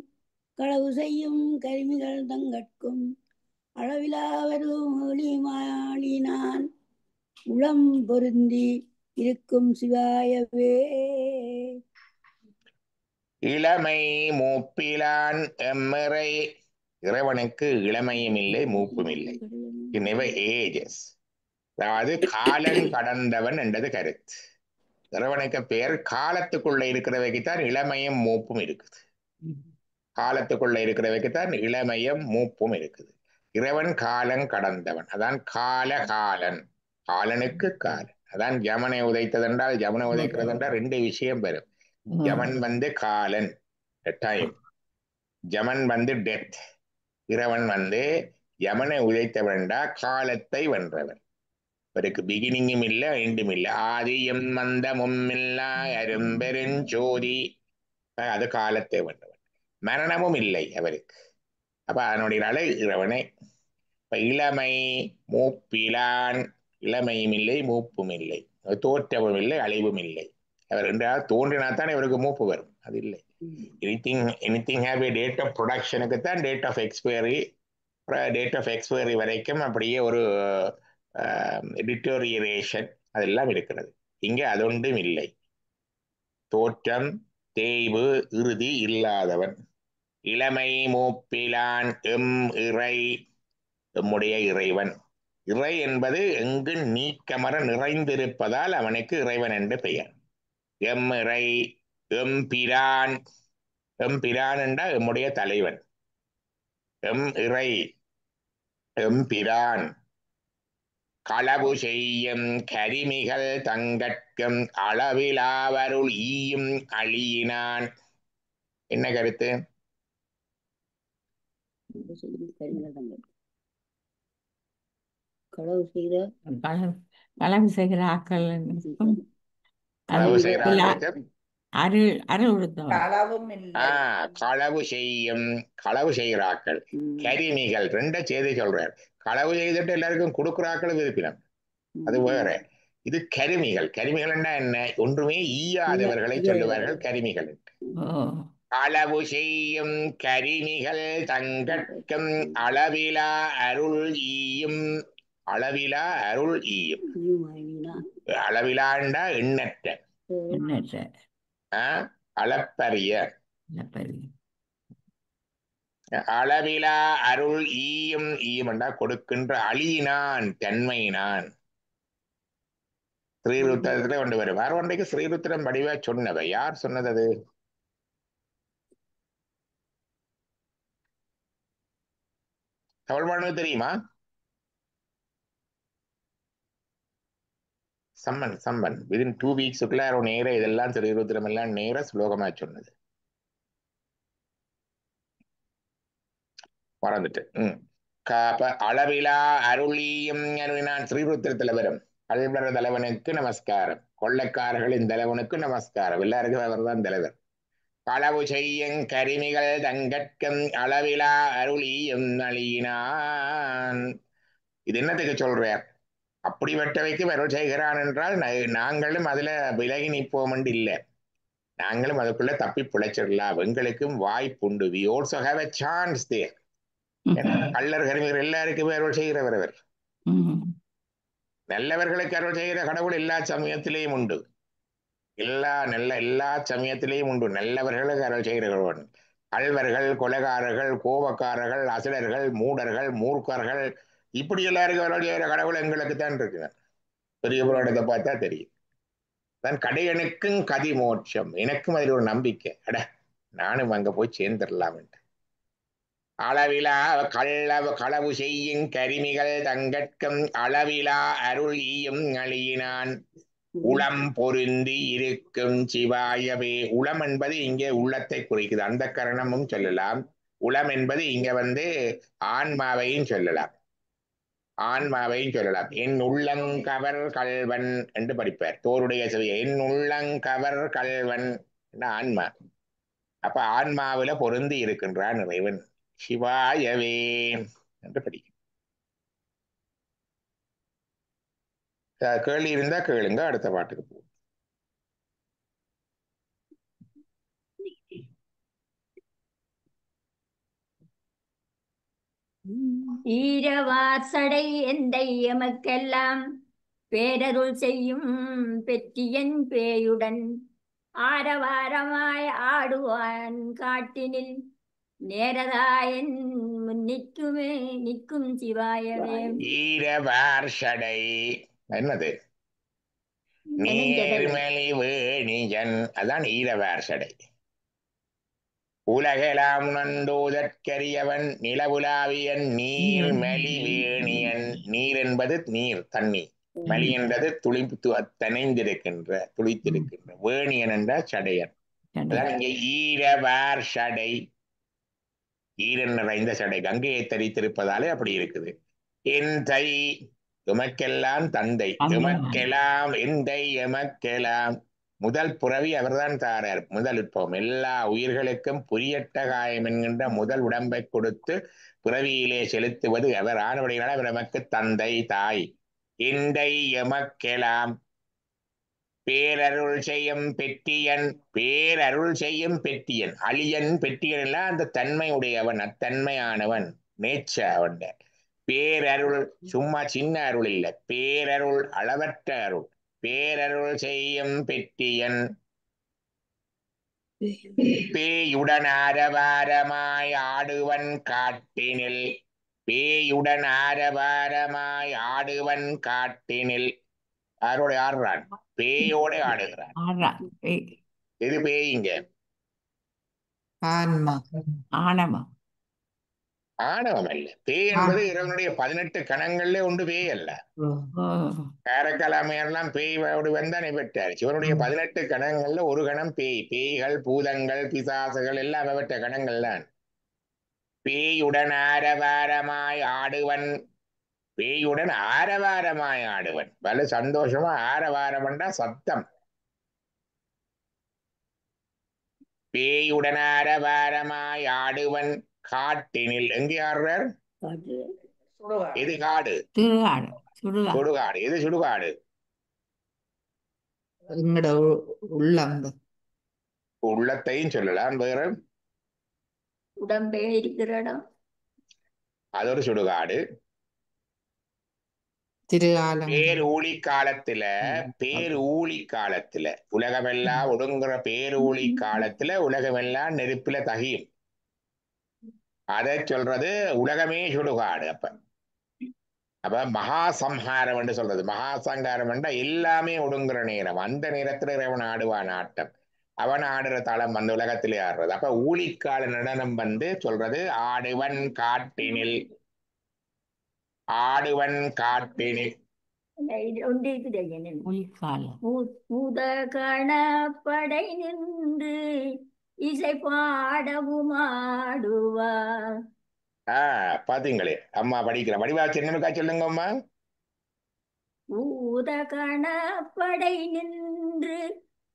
களவு செய்யும் கருமிகள் தங்கட்கும், அளவிலாவரும் ஒளிமாளினான் உளம் பொருந்தி இருக்கும் சிவாயவே. இளமை மூப்பிலான் எம்மிறை, இறைவனுக்கு இளமையும் இல்லை மூப்பும் இல்லை. never ages. அதாவது காலன் கடந்தவன் என்றது கருத்து. இறைவனுக்கு பெயர் காலத்துக்குள்ள இருக்கிறவைக்குத்தான் இளமையும் மூப்பும் இருக்குது. காலத்துக்குள்ள இருக்கிறவைக்குத்தான் இளமையும் மூப்பும் இருக்குது. இறைவன் காலன் கடந்தவன், அதான் கால காலன், காலனுக்கு காலன். அதான் யமனை உதைத்ததென்றால், யமனை உதைக்கிறது என்றால் 2 விஷயம் பெறும். யமன் காலன் டைம், யமன் டெத். இறைவன் யமனை உதைத்தவன் என்றா காலத்தை வென்றவன். அவருக்கு பிகினிங்கும் இல்லை எண்டும் இல்லை. ஆதியும் மந்தமும் இல்லா அரும்பெருஞ்சோதி, அது காலத்தை வென்றவன். மரணமும் இல்லை அவருக்கு. அப்ப அதனுடைய அழகு இறைவனை. இப்ப இளமை மூப்பிலான், இளமையும் இல்லை மூப்பும் இல்லை, தோற்றமும் இல்லை அழிவும் இல்லை. அவர் என்றால் தோன்றினாத்தான் இவருக்கு மூப்பு வரும், அது இல்லை. Anything have a date of ப்ரொடக்ஷனுக்குத்தான் date of expiry. Date of expiry வரைக்கும் அப்படியே ஒரு டிட்டோரியேஷன் அதெல்லாம் இருக்கிறது. இங்கே அதொன்றும் இல்லை. தோற்றம் தேய்வு இறுதி இல்லாதவன். இளமை மூப்பிலான் எம் இறை, எம்முடைய இறைவன். இறை என்பது எங்கு நீக்கமர நிறைந்திருப்பதால் அவனுக்கு இறைவன் என்று பெயர். எம் இறை, எம் பிரான், எம் பிரான் என்றால் எம்முடைய தலைவன். எம் இறை, எம் பிரான். களவு செய்யும் கரிமிகள் தங்கட்கும் அளவிலாவருள் ஈயும் அழியினான். என்ன கருத்து? களவு செய்த களவு செய்கிற ஆக்கள் களவு செய்கிறார்களுக்கு அருள் அருள் கொடுத்தவன். களவும் இல்லை. களவு செய்யும், களவு செய்கிறாக்கள் கரிமிகள் 2 செய்தி சொல்றார். களவு செய்துட்டு எல்லாருக்கும் கொடுக்குறாக்கள் விருப்பினம், அது வேற. இது கருமிகள். கருமிகள் என்ன? ஒன்றுமே ஈயாதவர்களை சொல்லுவார்கள் கருமிகள். களவு செய்யும் கரிமிகள் தங்கட்கும் அளவிலா அருள் ஈயும், அளவிலா அருள் ஈயும். அளவிலாண்டா எண்ணற்ற, அளப்பரிய. அளவிலா அருள் ஈயும், ஈயும் என்றா கொடுக்கின்ற, அழியினான் தன்மையினான். ஸ்ரீருத்திரத்துல கொண்டு வரும். வேற ஒன்றைக்கு ஸ்ரீருத்திரம் வடிவா சொன்னவை யார் சொன்னது? அது தமிழ்மானு தெரியுமா? சம்மன் விதின் 2 வீக்ஸுக்குள்ள நேர இதெல்லாம் திருவிருத்திரம் எல்லாம் நேர ஸ்லோகமா சொன்னது மறந்துட்டு அளவிலா அருளியும் அருளினான் ஸ்ரீருத்திரத்துல வரும். கல்வர தலைவனுக்கு நமஸ்காரம், கொள்ளைக்காரர்களின் தலைவனுக்கு நமஸ்காரம், எல்லாருக்கும் அவர் தான் தலைவர். களவு செய்யும் கருமிகள் தங்கட்கும் அளவிலா அருளியும் நளியினான். இது என்னத்துக்கு சொல்றார்? அப்படி வெட்டவைக்கு அருள் செய்கிறான் என்றால் நாங்களும் அதுல விலகி நிற்போம் என்று இல்லை, நாங்களும் அதுக்குள்ள தப்பி பிழைச்சிடலாம், எங்களுக்கும் வாய்ப்புண்டு. We also have a chance there. கள்ளர் கருமிகள் எல்லாருக்குமே அருள் செய்கிறவர் அவர். நல்லவர்களுக்கு அருள் செய்கிற கடவுள் எல்லா சமயத்திலேயும் உண்டு, எல்லா சமயத்திலேயும் உண்டு. நல்லவர்களுக்கு அருள் செய்கிறவன். கள்வர்கள், கொலைகாரர்கள், கோபக்காரர்கள், அசிலர்கள், மூடர்கள், மூர்க்கர்கள், இப்படி எல்லாருக்கும் அருள் செய்கிற கடவுள் எங்களுக்கு தான் இருக்கு. பெரிய புராணத்தை பார்த்தா தெரியும். தான் கடையனுக்கும் கதி மோட்சம். எனக்கும் அதில் ஒரு நம்பிக்கை, அட நானும் அங்க போய் சேர்ந்துடலாம். அளவிலா களவு செய்யும் கருமிகள் தங்கட்கும் அளவிலா அருள் ஈயும் அழியினான். உளம் பொருந்தி இருக்கும் சிவாயவே. உளம் என்பது இங்கே உள்ளத்தை குறிக்குது, அந்த கரணமும் சொல்லலாம். உளம் என்பது இங்க ஆன்மாவையும் சொல்லலாம், என் உள்ளங்கவர் கல்வன் என்று படிப்பார் தோருடைய செவியை. என் உள்ளங்கவர் கல்வன் ஆன்மா. அப்ப ஆன்மாவில பொருந்தி இருக்கின்றான் இறைவன். சிவாயவே என்று படிக்கும். கேள்வி இருந்தா கேளுங்க, அடுத்த பாட்டுக்கு போகும். ஈரவாசடை எந்தை எமக்கெல்லாம் பேரருள் செய்யும் பெற்றியன் பேயுடன் ஆரவாரமாய் ஆடுவான் காட்டினில் நேரதாயன் முன்னிற்குமே நிற்கும் சிவாயவே. ஈரவார்ஷடை என்னது? நேர்மலி வேணியன், அதான் ஈரவார்ஷடை. உலகெலாம் நண்டோதற்கரியவன் நிலவுலாவியன் நீர்மலி வேணியன். நீர் என்பது நீர், தண்ணீர். மலி என்றது துளித்திருக்கின்ற. வேணியன் என்ற சடையன். அதான் இங்கே ஈரவார் சடை, ஈரன் நிறைந்த சடை, கங்கையை தரித்திருப்பதாலே அப்படி இருக்குது. என் தை எமக்கெல்லாம் தந்தை, எமக்கெல்லாம் எந்தை எமக்கெல்லாம். முதல் புறவி அவர்தான் தாரார், முதல் உற்பவம். எல்லா உயிர்களுக்கும் புரியட்ட காயம் என்கின்ற முதல் உடம்பை கொடுத்து பிறவியிலே செலுத்துவது அவர். ஆனபடியால் அவர் எமக்கு தந்தை தாய். எந்தை எமக்கெல்லாம் பேரருள் செய்யும் பெற்றியன். பேரருள் செய்யும் பெற்றியன், அழியன் பெற்றியன் எல்லாம் அந்த தன்மை உடையவன், அத்தன்மையானவன், நேச்சர் அவன். பேரருள் சும்மா சின்ன அருள் இல்லை, பேரருள் அளவற்ற அருள். பேரருள் செய்யும் பெற்றியன் பேயுடன் ஆரவாரமாய் ஆடுவன் காட்டினில். பேயுடன் ஆரவாரமாய் ஆடுவன் காட்டினில். யாரோட ஆடுறான்? பேயோட ஆடுகிறான். எது பேய்ங்க? ஆன்மா, ஆணவம். ஆணவம் அல்ல. பேய் என்பது இறைவனுடைய 18 கணங்கள்ல உண்டு, பேய் அல்ல. காரக்கலாமையெல்லாம் பேய் வந்தானே பெற்றார். சிவனுடைய 18 கணங்கள்ல ஒரு கணம் பேய். பேய்கள், பூதங்கள், பிசாசுகள் எல்லாம் பெற்ற கணங்கள் தான். பேயுடன் ஆரவாரமாய் ஆடுவன். பேயுடன் ஆரவாரமாய் ஆடுவன், வலு சந்தோஷமா. ஆரவாரம்னா சத்தம். பேயுடன் ஆரவாரமாய் ஆடுவன் காட்டினில். எங்கே ஆடுறார்? எது காடு? சுடுகாடு. எது சுடுகாடு? எங்கட உள்ளம். உள்ளத்தையும் சொல்லலாம், வேற உடம்பே இருக்கிற இடம், அது ஒரு சுடுகாடு. பேரூழி காலத்துல உலகமெல்லாம் ஒடுங்குற பேரூழி காலத்துல உலகமெல்லாம் நெருப்பில தகியும். அதை சொல்றது உலகமே சுடுகாடு. அப்ப மகாசம்ஹாரம் என்று சொல்றது. மகாசங்காரம் என்றா எல்லாமே ஒடுங்குற நேரம். அந்த நேரத்துல இறைவன் ஆடுவான் ஆட்டம். அவன் ஆடுற தளம் அந்த உலகத்திலே ஆடுறது. அப்ப ஊழிக்கால நடனம் சொல்றது ஆடுவன் காட்டினில். ஆடுவன் காட்டினில் ஒன்று இருக்குது உயிர்காலம் பூதகணப்படை நின்று இசை பாடவும் ஆடுவார். பாத்தீங்களே அம்மா படிக்கிற வடிவாச்சு என்னக்கா சொல்லுங்க அம்மா. பூதகணப்படை நின்று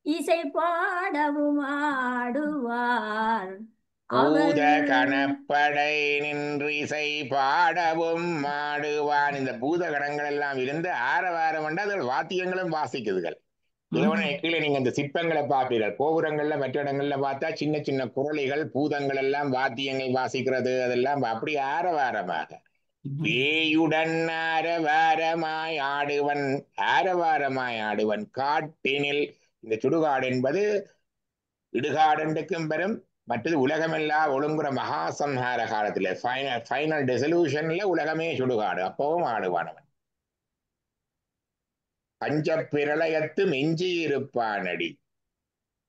இசை பாடவும் ஆடுவார். பூத கணப்படை நின்று இசை பாடவும் ஆடுவான். இந்த பூத கணங்கள் எல்லாம் இருந்து ஆரவாரம் கொண்டு அதில் வாத்தியங்களும் வாசிக்குதுகள். இறைவனை கீழே நீங்க இந்த சிற்பங்களை பார்ப்பீர்கள். கோபுரங்கள்ல மற்ற இடங்கள்ல பார்த்தா சின்ன சின்ன குரலிகள் பூதங்கள் எல்லாம் வாத்தியங்கள் வாசிக்கிறது. அதெல்லாம் அப்படி ஆரவாரமாக பேயுடன் ஆரவாரமாய் ஆடுவன். ஆரவாரமாய் ஆடுவன் காட்டினில். இந்த சுடுகாடு என்பது இடுகாடுக்கும் பெரும், மற்றது உலகமெல்லா ஒழுங்குற மகாசம்ஹார காலத்துல ஃபைனல் டெசல்யூஷன்ல உலகமே சுடுகாடு. அப்பவும் ஆடுவானவன். பஞ்ச பிரளயத்து மெஞ்சி இருப்பானடி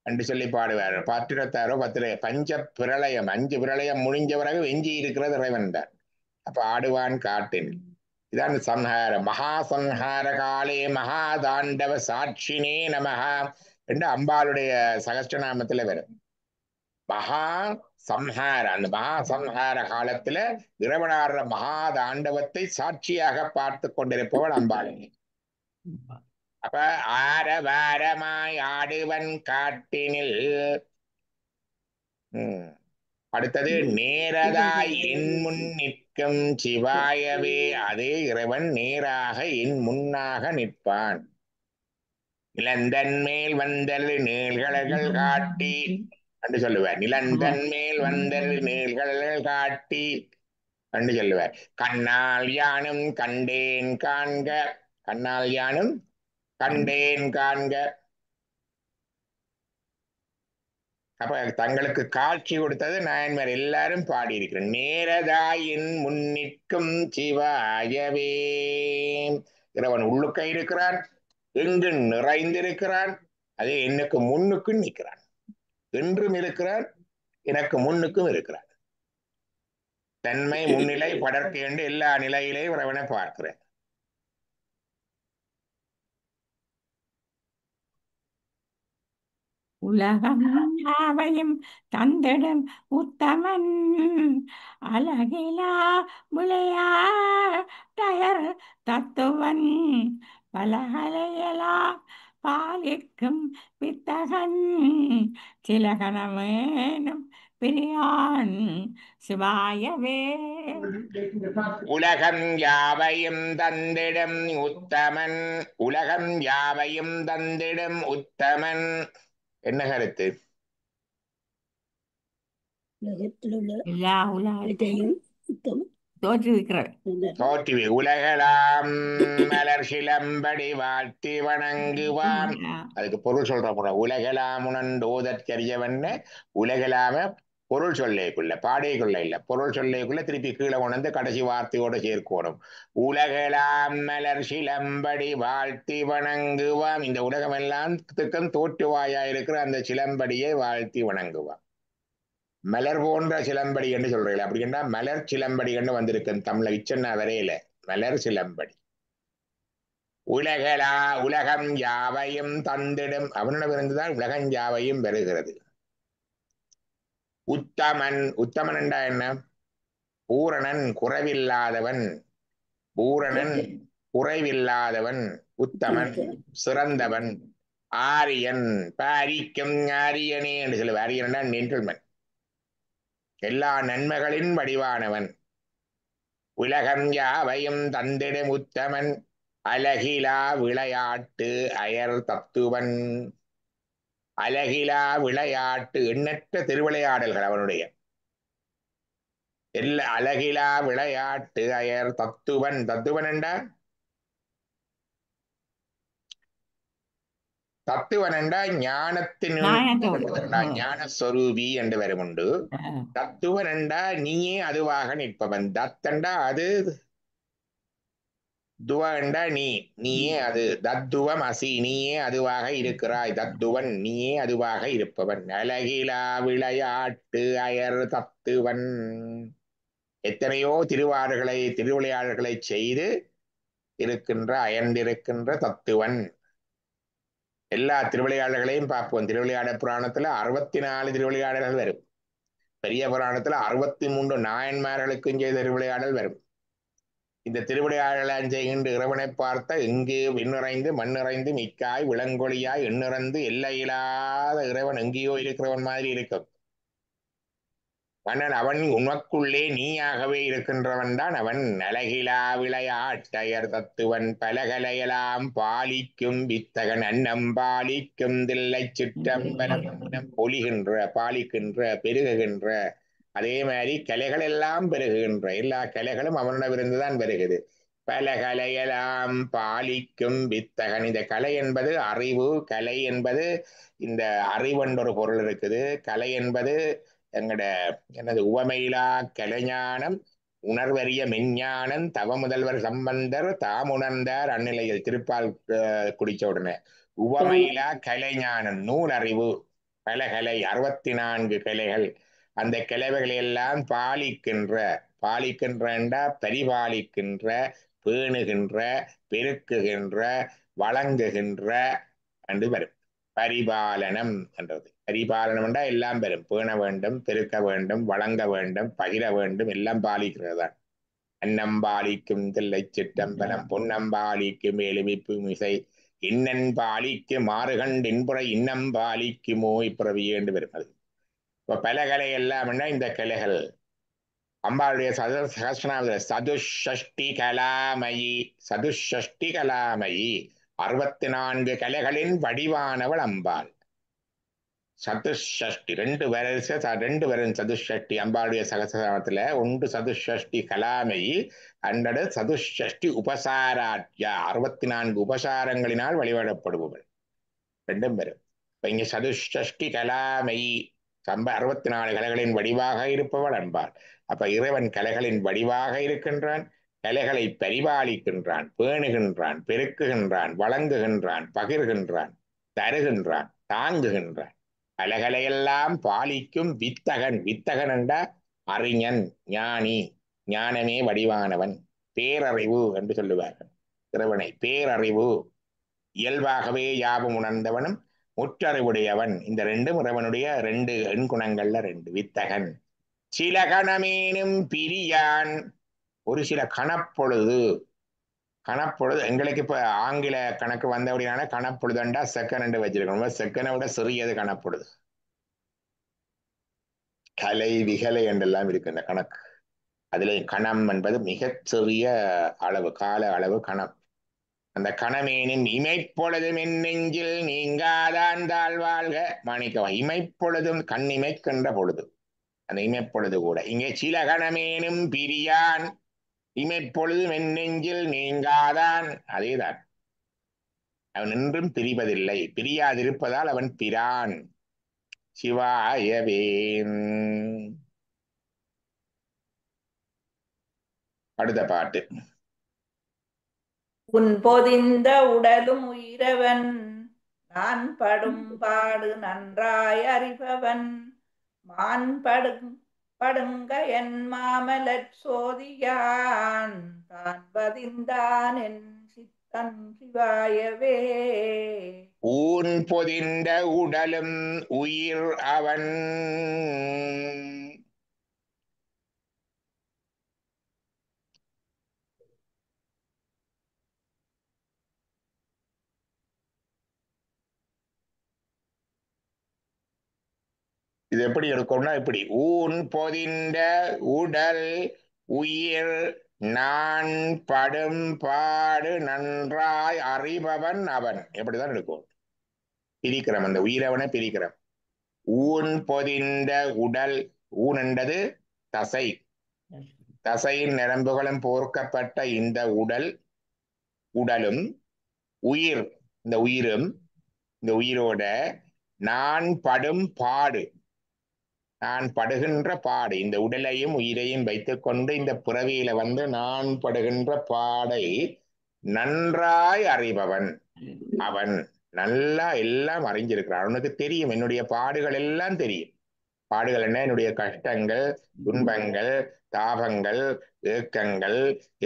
என்று சொல்லி பாடுவார். 10 பஞ்ச பிரளயம், 5 பிரளயம் முடிஞ்ச பிறகு எஞ்சி இருக்கிறது இறைவன் தான். அப்ப ஆடுவான் காட்டின். இதான் சம்ஹார. மகாசம்ஹார காலே மகாதாண்டவ சாட்சினே நமஹா என்று அம்பாளுடைய சகஸ்ரநாமத்துல வரும். மகா சம்ஹார, அந்த மகா சம்ஹார காலத்துல இறைவனாடுற மகாதாண்டவத்தை சாட்சியாக பார்த்து கொண்டிருப்பவள் அம்பாள். அப்ப ஆரவாரமாய் ஆடுவன் காட்டினில். அடுத்தது நேரதாய் என் முன் நிற்கும் சிவாயவே. அதே இறைவன் நேராக என் முன்னாக நிற்பான். நிலந்தன் மேல் வந்தல் நீள்களர்கள் காட்டி என்று சொல்லுவார். நிலந்தன் மேல் வந்தல் நீள்களர்கள் காட்டி என்று சொல்லுவார். கண்ணால் யானும் கண்டேன் காண்க. கண்ணால் யானும் கண்டேன் காண்க. அப்ப தங்களுக்கு காட்சி கொடுத்தது நாயன்மார் எல்லாரும் பாடியிருக்கிறேன். நேரதாயின் முன்னிற்கும் சிவாயவே. இறைவன் உள்ளுக்க இருக்கிறான், எங்கு நிறைந்திருக்கிறான். அதே எனக்கு முன்னுக்கும் நிற்கிறான், என்றும் இருக்கிறான், எனக்கு முன்னுக்கும் இருக்கிறான். தன்மை முன்னிலை படர்க்க என்று எல்லா நிலையிலையும் இறைவனை பார்க்கிறேன். உலகம் யாவையும் தந்திடும் உத்தமன் அழகிலா விளையாட்டயர் தத்துவன் பலகலையலா பாலிக்கும் வித்தகன் சிலகனமேனும் பிரியான் சிவாயவே. உலகம் யாவையும் தந்திடும் உத்தமன். உலகம் யாவையும் தந்திடும் உத்தமன். என்ன கருத்து? உலகத்தில் உள்ள எல்லா உலகத்தையும் உத்தமன் தோற்றுவி உலகலாம் மலர் சிலம்படி வாழ்த்தி வணங்குவான். அதுக்கு பொருள் சொல்ற போன உலகலாம் உணர்ந்தோதற்கரியவன்னு. உலகலாம பொருள் சொல்லைக்குள்ள, பாடைக்குள்ள இல்ல, பொருள் சொல்லைக்குள்ள திருப்பி கீழே உணர்ந்து கடைசி வார்த்தையோட சேர்க்கணும். உலகலாம் மலர் சிலம்படி வாழ்த்தி வணங்குவான். இந்த உலகம் எல்லாத்துக்கும் தோற்றுவாயா இருக்கிற அந்த சிலம்படியை வாழ்த்தி வணங்குவான். மலர் போன்ற சிலம்படி என்று சொல்றீங்களா? அப்படின்னா மலர் சிலம்படி என்று வந்திருக்கு தமிழ்ல. இச்சன்னா வரையில மலர் சிலம்படி. உலகம் யாவையும் தந்திடும். அவனிடமிருந்துதான் உலகம் யாவையும் பெறுகிறது. உத்தமன். உத்தமன் என்றா என்ன? பூரணன், குறைவில்லாதவன். பூரணன், குறைவில்லாதவன். உத்தமன், சிறந்தவன். ஆரியன், பாரிக்கும் ஆரியனே என்று சொல்லுவார். ஆரியன் ஜென்டில்மேன், எல்லா நன்மைகளின் வடிவானவன். உலகம் யாவையும் தந்திடும் உத்தமன் அழகிலா விளையாட்டு அயர் தத்துவன். அழகிலா விளையாட்டு, எண்ணற்ற திருவிளையாடல்கள் அவனுடைய. எல்லா அழகிலா விளையாட்டு அயர் தத்துவன். தத்துவன் என்றா தத்துவன் என்றா ஞானத்தின் ஞானஸ்வரூபி என்று வரும் உண்டு. தத்துவன் என்றா நீயே அதுவாக நிற்பவன். தத்தண்டா அது, துவ என்றா நீ, நீயே அது. தத்துவம் அசி, நீயே அதுவாக இருக்கிறாய். தத்துவன், நீயே அதுவாக இருப்பவன். அழகிலா விளையாட்டு அயர் தத்துவன். எத்தனையோ திருவிளையாடல்களை செய்து இருக்கின்ற அயர்ந்திருக்கின்ற தத்துவன். எல்லா திருவிளையாடல்களையும் பார்ப்போம். திருவிளையாடல் புராணத்துல 64 திருவிளையாடல்கள் வரும். பெரிய புராணத்துல 63 நாயன்மார்களுக்கும் செய்த திருவிளையாடல் வரும். இந்த திருவிளையாடலாம் செய்கின்ற இறைவனை பார்த்த எங்கே விண்ணிறைந்து மண்ணிறைந்து மிக்காய் விளங்கொழியாய் எண்ணிறந்து எல்லையில்லாத இறைவன் எங்கேயோ இருக்கிறவன் மாதிரி இருக்கும். மன்னன் அவன் உனக்குள்ளே நீயாகவே இருக்கின்றவன் தான் அவன். அழகிலா விளையாட்டயர் தத்துவன் பலகலையெல்லாம் பாலிக்கும் வித்தகன் அன்னம் பாலிக்கும் தில்லை சிற்றம்பலம் பொலிகின்ற பாலிக்கின்ற பெருகுகின்ற. அதே மாதிரி கலைகள் எல்லாம் பெருகுகின்ற. எல்லா கலைகளும் அவனிடமிருந்துதான் பெருகுது. பல கலையெல்லாம் பாலிக்கும் வித்தகன். இந்த கலை என்பது அறிவு, கலை என்பது இந்த அறிவென்ற ஒரு பொருள் இருக்குது. கலை என்பது எங்கட எனது உவமையிலா கலைஞானம் உணர்வறிய மெஞ்ஞானம் தவ முதல்வர் சம்பந்தர் தாம் உணர்ந்தார் அந்நிலையில் திருப்பால் குடிச்ச உடனே. உவமையிலா கலைஞானம் நூல் அறிவு பல கலை 64 கலைகள். அந்த கிளைவைகளை எல்லாம் பாலிக்கின்ற பரிபாலிக்கின்ற பேணுகின்ற பெருக்குகின்ற வழங்குகின்ற என்று வரும். பரிபாலனம் என்றது. பரிபாலனம் என்றால் எல்லாம் வரும். பேண வேண்டும், பெருக்க வேண்டும், வழங்க வேண்டும், பகிர வேண்டும், எல்லாம் பாலிக்கிறதுதான். அன்னம்பாலிக்கும் தில்லை சிற்றம்பலம் பொன்னம்பாலிக்கும் எலுமிப்பு மிசை இன்னன்பாலிக்கு மாறுகண்டு இன்புற இன்னம்பாலிக்குமோ இப்பிறவியேண்டு வரும். அது இப்போ பல கலை எல்லாம்னா இந்த கலைகள் அம்பாளுடைய சகஸ்ரநாம சதுஷ்டி கலாமயி. சதுஷ்டி கலாமயி 64 கலைகளின் வடிவானவள் அம்பாள். சதுஷ்டி 2 வரிசை 2 வரும். சதுஷ்டி அம்பாளுடைய சகஸ்ரநாமத்துல ஒன்று சதுஷ்டி கலாமயி, அன்றடு சதுஷ்டி உபசாராட்யா 64 உபசாரங்களினால் வழிபடப்படுபவள். 2 வரும். இப்ப இங்க சதுஷ்டி கலாமயி 64 கலைகளின் வடிவாக இருப்பவள் அம்பாள். அப்ப இறைவன் கலைகளின் வடிவாக இருக்கின்றான். கலைகளை பரிபாலிக்கின்றான், பேணுகின்றான், பெருக்குகின்றான், வழங்குகின்றான், பகிர்கின்றான், தருகின்றான், தாங்குகின்றான். கலைகளையெல்லாம் பாலிக்கும் வித்தகன். வித்தகன் என்றா அறிஞன், ஞானி, ஞானமே வடிவானவன், பேரறிவு என்று சொல்லுவார்கள் இறைவனை. பேரறிவு இயல்பாகவே யாவும் உணர்ந்தவனும் முற்றறிவுடையவன். இந்த 2 இறைவனுடைய 2 எண்குணங்கள்ல 2. வித்தகன். சில கணமேனும் பிரியான். ஒரு சில கணப்பொழுது எங்களுக்கு இப்ப ஆங்கில கணக்கு வந்தபடியான கணப்பொழுதுண்டா செகண்ட் வச்சிருக்கணும். செகண்டை விட சிறியது கணப்பொழுது. கலை விகலை என்றெல்லாம் இருக்கு இந்த கணக்கு. அதுல கணம் என்பது மிகச் சிறிய அளவு, கால அளவு கணம். அந்த கணமேனின் இமைப்பொழுதும் என் நெஞ்சில் நீங்காதான் தாழ்வாழ்க மாணிக்கவா. இமைப்பொழுதும் கண் இமைக்கின்ற பொழுது அந்த இமைப்பொழுது கூட இங்கே சில கணமேனும் பிரியான். இமைப்பொழுதும் என் நெஞ்சில் நீங்காதான். அதேதான், அவன் என்றும் பிரிவதில்லை. பிரியாதிருப்பதால் அவன் பிரான். சிவாயவே. அடுத்த பாட்டு. உன் பொதிந்த உடலும் உயிரவன் நான் படும் பாடு நன்றாய் அறிபவன் மான் படுங்க என் மாமலச் சோதியான் தான் பதிந்தான் என் சித்தன் சிவாயவே. ஊன் பொதிந்த உடலும் உயிர் அவன். இது எப்படி இருக்கும்னா இப்படி. ஊன் பொதிந்த உடல் உயிர் நான் படும் பாடு நன்றாய் அறிபவன் அவன். எப்படிதான் இருக்கும். பிரிக்கிறோம், அந்த உயிரவனை பிரிக்கிறோம். ஊன் பொதிந்த உடல். ஊன் என்றது தசை. தசையின் நரம்புகளும் போர்க்கப்பட்ட இந்த உடலும் உயிர், இந்த உயிரும், இந்த உயிரோட நான் படும் பாடு, நான் படுகின்ற பாடு, இந்த உடலையும் உயிரையும் வைத்துக்கொண்டு இந்த பிறவியில நான் படுகின்ற பாடை நன்றாய் அறிபவன் அவன். நல்லா எல்லாம் அறிஞ்சிருக்கிறான். அவனுக்கு தெரியும், என்னுடைய பாடுகள் எல்லாம் தெரியும். பாடுகள் என்ன? என்னுடைய கஷ்டங்கள், துன்பங்கள், தாபங்கள், ஏக்கங்கள்,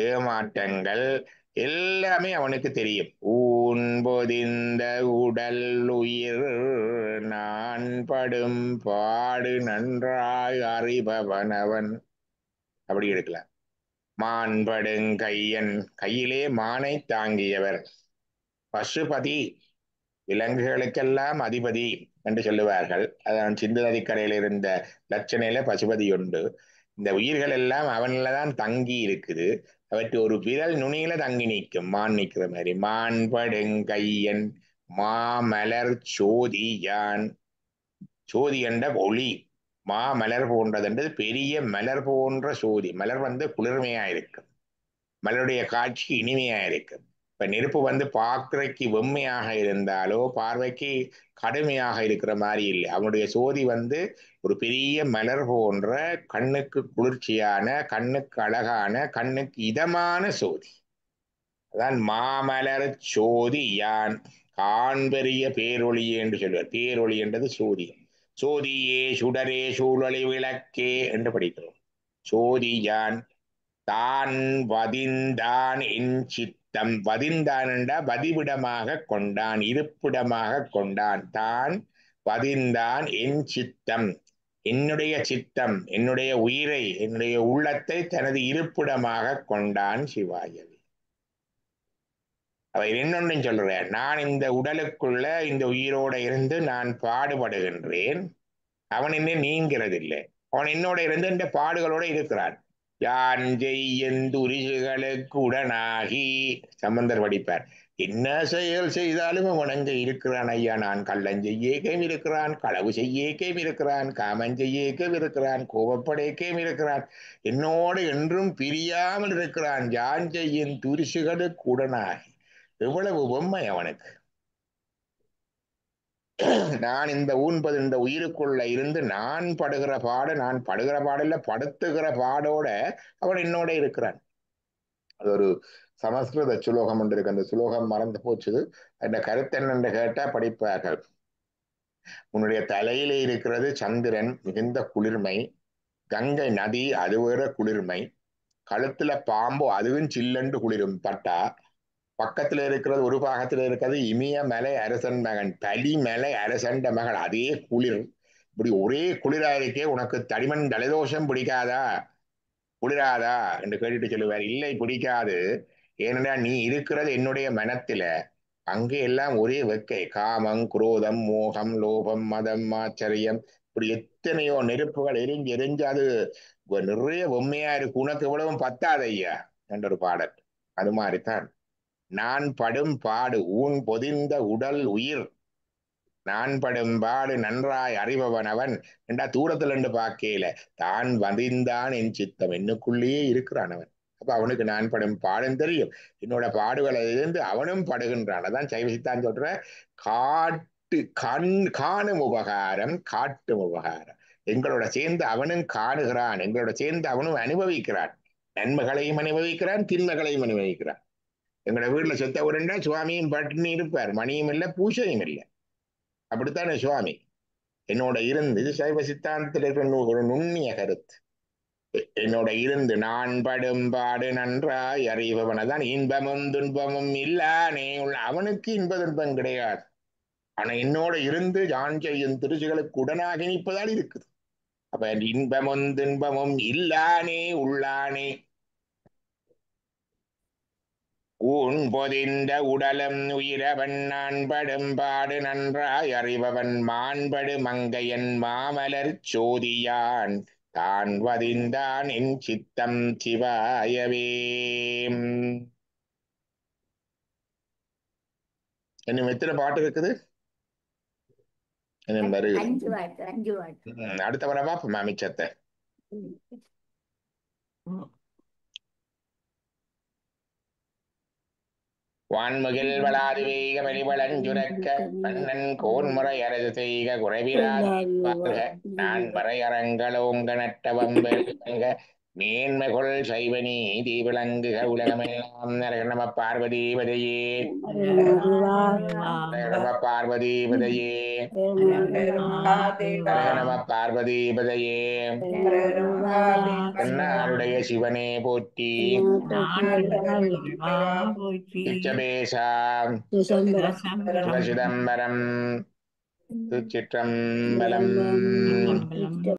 ஏமாற்றங்கள், எல்லாமே அவனுக்கு தெரியும். ஊன் பொதிந்த உடல் உயிர் நான் படும் பாடு நன்றாய் அறிபவன் அவன். அப்படி எடுக்கலாம். மான்படுங் கையன், கையிலே மானை தாங்கியவர். பசுபதி, விலங்குகளுக்கெல்லாம் அதிபதி என்று சொல்லுவார்கள். அதான் சிந்து நதிக்கரையில் இருந்த லட்சணையில பசுபதி உண்டு. இந்த உயிர்கள் எல்லாம் அவன்ல தான் தங்கி இருக்குது. அவற்றை ஒரு விரல் நுனியில தங்கி நிற்கும், மான் நிற்கிற மாதிரி. மான்படுங்கையன் மாமலர் சோதி யான். சோதி என்ற ஒளி, மாமலர் போன்றதென்றது பெரிய மலர் போன்ற சோதி. மலர் குளிர்மையா இருக்கும், மலருடைய காட்சி இனிமையா இருக்கும். இப்ப நெருப்பு பார்க்கறக்கு வெம்மையாக இருந்தாலோ பார்வைக்கு கடுமையாக இருக்கிற மாதிரி இல்லை. அவனுடைய சோதி ஒரு பெரிய மலர் போன்ற கண்ணுக்கு குளிர்ச்சியான, கண்ணுக்கு அழகான, கண்ணுக்கு இதமான சோதி. அதான் மாமலர் சோதி யான் காண்பெரிய பேரொளி என்று சொல்வார். பேரொளி என்றது சோதி. சோதியே சுடரே சூழலை விளக்கே என்று படிக்கிறோம். சோதி யான் தான் வதிந்தான் என் சித்தம். வதிந்தான் என்றா வதிவிடமாக கொண்டான், இருப்பிடமாக கொண்டான். தான் வதிந்தான் என் சித்தம், என்னுடைய சித்தம், என்னுடைய உயிரை, என்னுடைய உள்ளத்தை தனது இருப்பிடமாக கொண்டான் சிவாயவே. அவர் இன்னொன்றும் சொல்றார். நான் இந்த உடலுக்குள்ள இந்த உயிரோட இருந்து நான் பாடுபடுகின்றேன், அவன் என்ன நீங்கிறதில்லை. அவன் என்னோட இருந்து இந்த பாடுகளோட இருக்கிறான். யான் செய்யுரிசுகளுக்கு உடனாகி, சம்பந்தர் படிப்பார். என்ன செயல் செய்தாலும் அவன் அங்க இருக்கிறான் ஐயா. நான் கள்ளம் செய்யேக்கையும் இருக்கிறான், களவு செய்யேக்கையும் இருக்கிறான், காமம் செய்யேக்கையும் இருக்கிறான், கோபப்படைக்கையும் இருக்கிறான், என்னோடு என்றும் பிரியாமல் இருக்கிறான். யான் செய்யும் துரிசுகளுக்கு உடனாகி. எவ்வளவு பொம்மை அவனுக்கு. நான் இந்த ஊன்பது இந்த உயிருக்குள்ள இருந்து நான் படுகிற பாடு, நான் படுகிற பாடல்ல படுத்துகிற பாடோட அவன் என்னோட இருக்கிறான். அது ஒரு சமஸ்கிருத சுலோகம் ஒன்று இருக்கு. அந்த சுலோகம் மறந்து போச்சுது. அந்த கருத்து என்னென்று கேட்டா படிப்பார்கள். உன்னுடைய தலையிலே இருக்கிறது சந்திரன், மிகுந்த குளிர்மை. கங்கை நதி, அது வேற குளிர்மை. கழுத்துல பாம்பு, அதுவும் சில்லண்டு குளிரும் பட்டா. பக்கத்துல இருக்கிறது, ஒரு பாகத்துல இருக்கிறது இமயமலை அரசன் மகன், பலிமலை அரசண்ட மகள், அதே குளிர். இப்படி ஒரே குளிரா இருக்கே, உனக்கு தடிமன் ஜலதோஷம் பிடிக்காதா, குளிராதா என்று கேட்டுட்டு சொல்லுவார். இல்லை, பிடிக்காது. ஏனென்றா நீ இருக்கிறது என்னுடைய மனத்தில. அங்கே எல்லாம் ஒரே வெக்கை. காமம், குரோதம், மோகம், லோபம், மதம், ஆச்சரியம், இப்படி எத்தனையோ நெருப்புகள் எரிஞ்சு எரிஞ்சு அது நிறைய பொம்மையா இருக்கு. உனக்கு இவ்வளவும் பத்தாது ஐயா என்ற ஒரு பாடல். அது மாதிரித்தான் நான் படும் பாடு. ஊன் பொதிந்த உடல் உயிர் நான் படும் பாடு நன்றாய் அறிபவன் அவன் என்றா தூரத்துல இருந்து பார்க்கல. தான் வதிந்தான் என் சித்தம், என்னுக்குள்ளேயே இருக்கிறான் அவன். அப்ப அவனுக்கு நான் படும் பாடும் தெரியும். என்னோட பாடுகளை இருந்து அவனும் படுகின்றான். அதான் சைவசித்தான் சொல்ற, காட்டு காணும் உபகாரம் காட்டும் உபகாரம். எங்களோட சேர்ந்து அவனும் காணுகிறான், எங்களோட சேர்ந்து அவனும் அனுபவிக்கிறான். நன்மைகளையும் அனுபவிக்கிறான், தின்மைகளையும் அனுபவிக்கிறான். எங்களோட வீட்டுல செத்த உடனே சுவாமியும் பட்டினி இருப்பார், மணியும் இல்லை, பூசையும் இல்லை. அப்படித்தானே சுவாமி என்னோட இருந்து. இது சைவ சித்தாந்தத்தில் இருக்கிற ஒரு நுண்ணிய கருத்து. என்னோட இருந்து நான் படும் பாடு நன்றாய் அறிபவனதான் இன்பமும் துன்பமும் இல்லானே உள்ள. அவனுக்கு இன்ப துன்பம் கிடையாது. ஆனா என்னோட இருந்து யான் செய்யும் திருச்சிகளுக்கு உடனாக நிற்பதால் இருக்குது. அப்ப இன்பமும் துன்பமும் இல்லானே உள்ளானே. ஊன் பொதிந்த உடலும் உயிரவன் நான் படும் பாடு நன்றாய் அறிபவன் மாண்படு மங்கையன் மாமலர் சோதியான் தான் வதிந்தான் என் சித்தம் சிவாயவே. இன்னும் எத்தனை பாட்டு இருக்குது? அடுத்த வர பாப்போம் மிச்சத்தை. வான்முகில் வளாது வேக வெளிவளஞ்சுரக்க மன்னன் கோன்முறை அரசு செய்க குறைவிலாத நான் மறையரங்களோங்க நட்டவம்பெருங்க மேன்மைகொள் சைவனி தீவிளங்குக உலகமெல்லாம் நம பார்வதீபதையே நம பார்வதீபதையே நம பார்வதீபதையே என்னாருடைய சிவனே போற்றி இச்சபேசா சிதம்பரம் திருச்சிற்றம்பலம்